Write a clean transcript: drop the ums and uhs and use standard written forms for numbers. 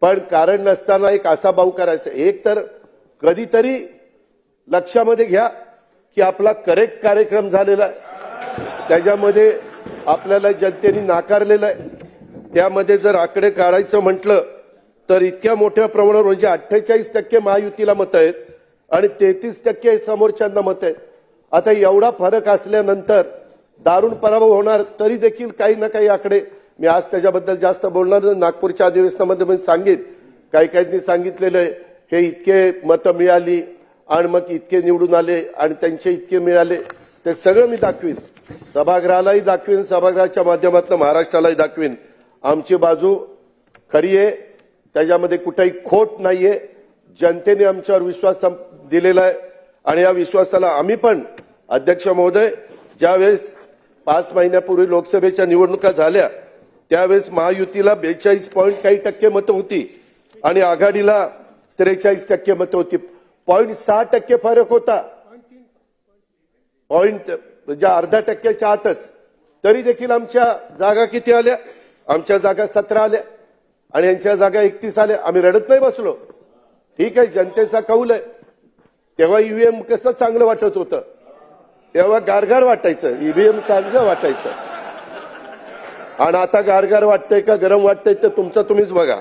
पण कारण नसताना एक असा भाऊ करायचा. एक तर कधीतरी लक्षामध्ये घ्या की आपला करेक्ट कार्यक्रम झालेला आहे, त्याच्यामध्ये आपल्याला जनतेने नाकारलेलं आहे. त्यामध्ये जर आकडे काढायचं म्हटलं तर इतक्या मोठ्या प्रमाणावर म्हणजे 48% महायुतीला मतं आहेत आणि 33% समोरच्यांना मतं आहेत. आता एवढा फरक असल्यानंतर दारुण पराभव होणार तरी देखील काही ना काही आकडे, मी आज त्याच्याबद्दल जास्त बोलणार नाही. नागपूरच्या अधिवेशनामध्ये मी सांगित, काही सांगितलेलं आहे हे इतके मतं मिळाली आणि मग इतके निवडून आले आणि त्यांचे इतके मिळाले, ते सगळं मी दाखवीन. सभागृहालाही दाखवीन, सभागृहाच्या माध्यमातून महाराष्ट्रालाही दाखवीन. आमची बाजू खरी आहे, त्याच्यामध्ये कुठेही खोट नाहीये. जनतेने आमच्यावर विश्वास दिलेला आहे आणि या विश्वासाला आम्ही पण, अध्यक्ष महोदय, ज्यावेळेस 5 महिन्यापूर्वी लोकसभेच्या निवडणुका झाल्या त्यावेळेस महायुतीला 42 पॉइंट काही टक्के मतं होती आणि आघाडीला 43% मतं होती. 0.6% फरक होता, पॉइंट म्हणजे अर्धा टक्क्याच्या आतच. तरी देखील आमच्या जागा किती आल्या? आमच्या जागा 17 आल्या आणि यांच्या जागा 31 आल्या. आम्ही रडत नाही बसलो. ठीक आहे, जनतेचा कौल आहे. तेव्हा ईव्हीएम कसं चांगलं वाटत होतं, तेव्हा गारगार वाटायचं, ईव्हीएम चांगलं वाटायचं. आणि आता गारगार वाटतंय का गरम वाटतंय ते तुमचं तुम्हीच बघा.